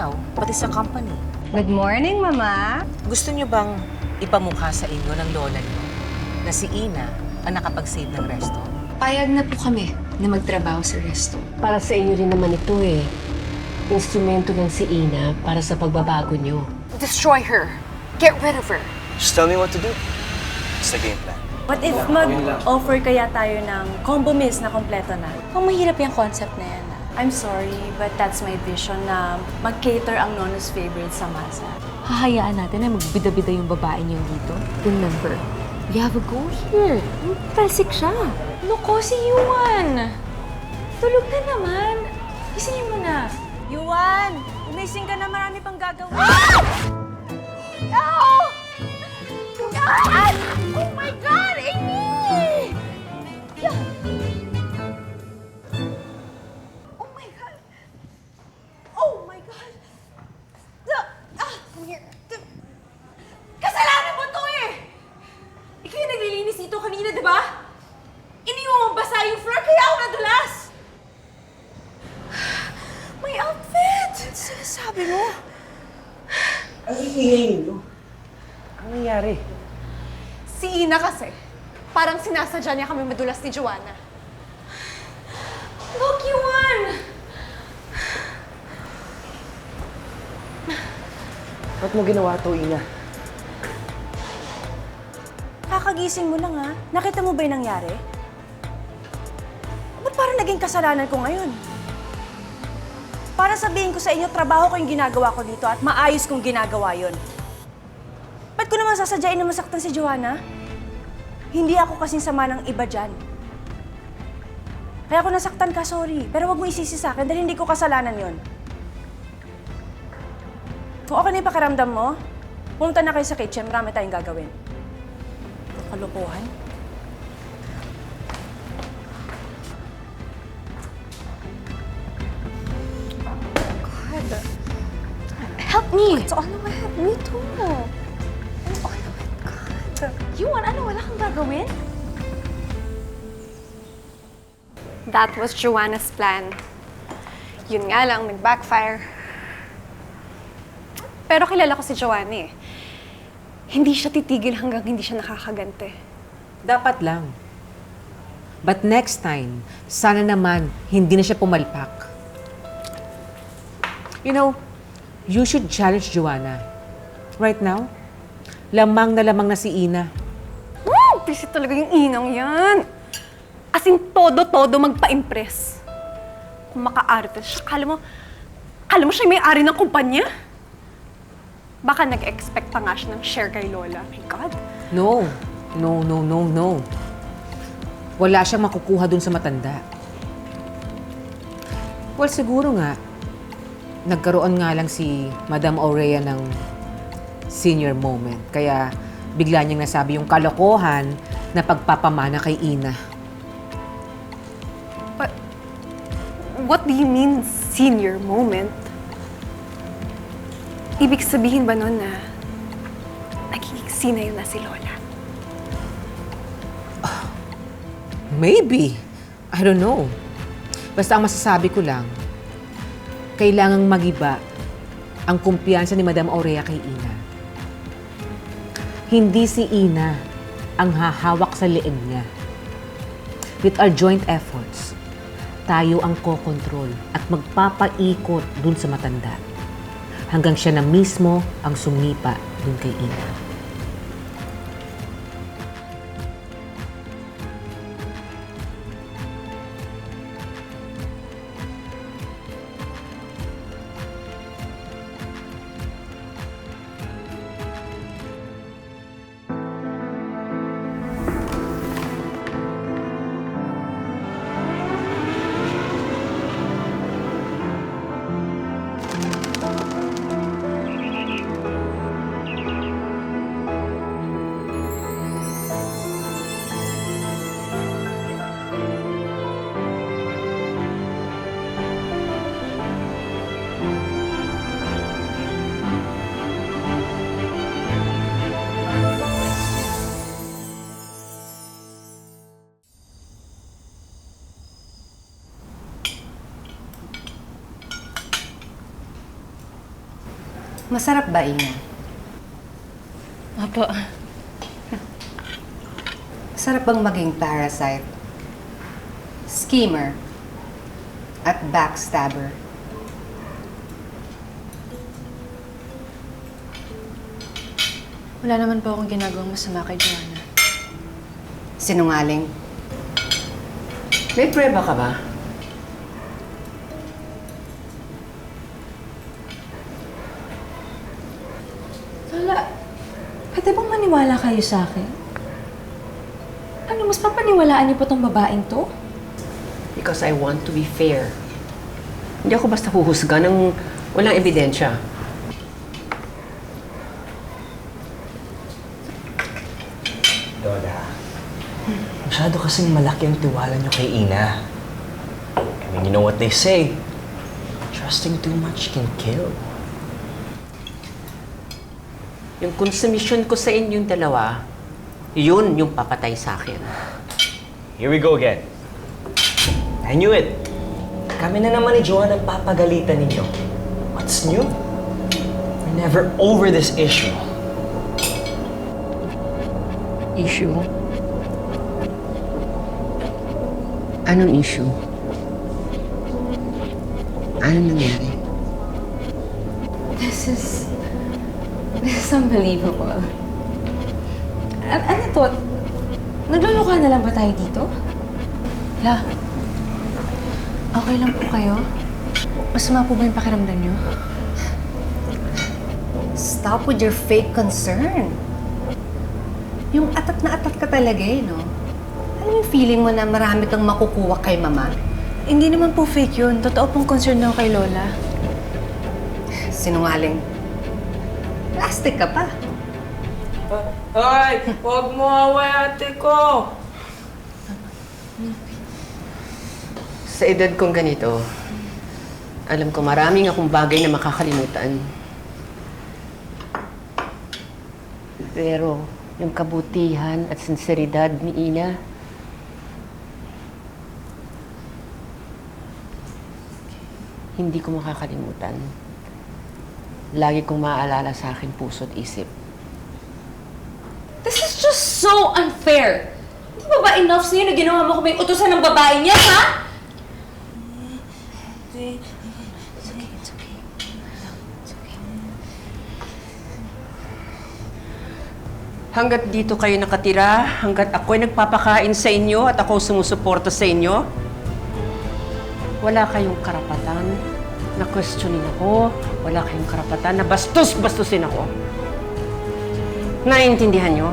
now, pati sa company. Good morning, Mama. Gusto niyo bang ipamukha sa inyo ng lola niyo na si Ina ang nakapag-save ng resto? Payag na po kami na magtrabaho sa resto. Para sa inyo rin naman ito eh. Instrumento ng si Ina para sa pagbabago niyo. Destroy her. Get rid of her. Just tell me what to do. It's the game plan. What if mag-offer kaya tayo ng combo meals na kompleto na? Kung mahirap yung concept na yan. I'm sorry, but that's my vision na mag-cater ang Nono's favorite sa masa. Hahayaan natin na magbida-bida yung babae niyo dito. Remember, we have a goal here. Talsik siya. Loko si Yuan. Tulog na naman. Isingin mo na. Yuan! Umising ka na, marami pang gagawin. Oh! God! Oh my God, Amy! Oh my God! Oh my God! Come here. Kasalanan mo to eh! Ikaw yung naglilinis dito kanina, di ba? Iniwan mo basa yung floor, kaya ako nadulas! My outfit! Sinasabi mo? Ang ingay ninyo. Ang nangyari? Si Ina kasi, parang sinasadya niya kami madulas ni Joanna. Look, Yuan! Ba't mo ginawa to, Ina? Kakagising mo lang ha? Nakita mo ba yung nangyari? Ba't parang naging kasalanan ko ngayon? Para sabihin ko sa inyo, trabaho ko yung ginagawa ko dito at maayos kong ginagawa yon. Ba't ko naman sasadyain na masaktan si Joanna? Hindi ako kasing sama ng iba dyan. Kaya kung nasaktan ka, sorry. Pero wag mo isisi sa akin dahil hindi ko kasalanan yon. Kung okay na yung pakiramdam mo, pumunta na kayo sa kitchen. Marami tayong gagawin. Kalokohan. Help me! So ano ba? Me too. Oh my God. Yuan, ano? Wala kang gagawin? That was Joanna's plan. Yun nga lang, nag-backfire. Pero kilala ko si Joanna eh. Hindi siya titigil hanggang hindi siya nakakagante. Dapat lang. But next time, sana naman hindi na siya pumalpak. You know, you should challenge Joanna. Right now, lamang na si Ina. Busy talaga yung inang yan. As in, todo-todo magpa-impress. Kung maka-arte siya, kala mo siya may ari ng kumpanya? Baka nag-expect pa nga siya ng share kay Lola. My God. No. No. Wala siyang makukuha dun sa matanda. Well, siguro nga, nagkaroon nga lang si Madam Aurea ng senior moment. Kaya bigla niyang nasabi yung kalokohan na pagpapamana kay Ina. But, what do you mean, senior moment? Ibig sabihin ba nun na nagiging senior na si Lola? Maybe. I don't know. Basta ang masasabi ko lang, kailangang magiba ang kumpiyansa ni Madam Aurea kay Ina. Hindi si Ina ang hahawak sa leeg niya. With our joint efforts, tayo ang kokontrol at magpapaikot dun sa matanda hanggang siya na mismo ang sumipa dun kay Ina. Masarap ba, Ina? Apo. Masarap bang maging parasite, schemer, at backstabber? Wala naman po akong ginagawang masama kay Joanna. Sinungaling. May prueba ka ba? Lola, pwede bang maniwala kayo sa akin? Ano, mas papaniwalaan niyo pa tong babaeng to? Because I want to be fair. Hindi ako basta huhusga ng walang ebidensya. Lola, masyado kasing malaki ang tiwala niyo kay Ina. I mean, you know what they say. Trusting too much can kill. Yung consumption ko sa inyong dalawa, yun yung papatay sa akin. Here we go again. I knew it. Kami na naman ni Joanne ang papagalitan ninyo. What's new? We're never over this issue. Issue? Anong issue? Anong nangyari? This is unbelievable. Ano to? Nagluluka na lang ba tayo dito? La, okay lang po kayo? Masama po ba yung pakiramdam niyo? Stop with your fake concern. Yung atat na atat ka talaga eh, no? Ano yung feeling mo na marami kang makukuha kay Mama? Hindi naman po fake yun. Totoo pong concern ako kay Lola. Sinungaling. Plastic ka pa. Hoy! Huwag mo away ate ko! Sa edad kong ganito, alam ko maraming akong bagay na makakalimutan. Pero yung kabutihan at sinseridad ni Ina, hindi ko makakalimutan. Lagi kong maaalala sa aking puso't isip. This is just so unfair! Di ba ba enough sa'yo na ginawa mo kaming utusan ng babae niya, ha? Hanggat dito kayo nakatira, hanggat ako'y nagpapakain sa inyo at ako sumusuporta sa inyo, wala kayong karapatan na questionin ako, wala kayong karapatan na bastos-bastusin ako. Naiintindihan nyo?